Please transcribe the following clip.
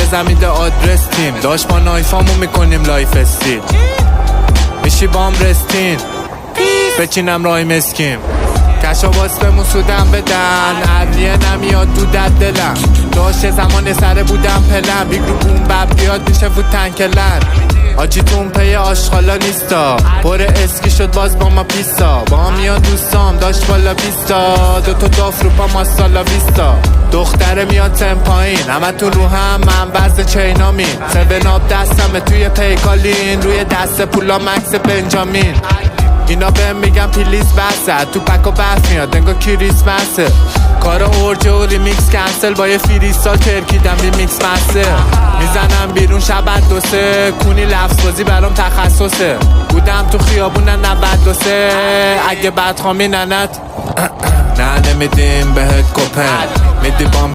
بزن میده آدرس تیم. داشت با نایفامو میکنیم لایف استیل. میشی بام رستین بچینم رای مسکیم. کشا واسه سودم بدن عریه نمیاد تو دلم. داشت زمان سره بودم پلم. بیگ رو بوم بب بیاد میشه فوت تنکلن. آجی تون پی آشغالا نیستا. پر اسکی شد باز با ما پیستا. با هم میان دوستام داشت بالا بیستا. دوتا داف رو پا ماسالا ویستا. دختره میاد تم پایین همه تو رو هم من وزن چینامین. سون آب دستمه توی پیکالین. روی دست پولا مکس بنجامین. اینا بهم میگم پلیز بسه. تو پک و بحث میاد انگا کریسمسه. کار اورجه و ریمیکس کنسل. با یه فریستال ترکیدم ریمیکس مسه. میزنم بیرون شبت دوسه. کونی لفظ بازی برام تخصصه. بودم تو خیابون 93. اگه بدخوامی ننت نه نمیدیم بهت کپن. میدی بام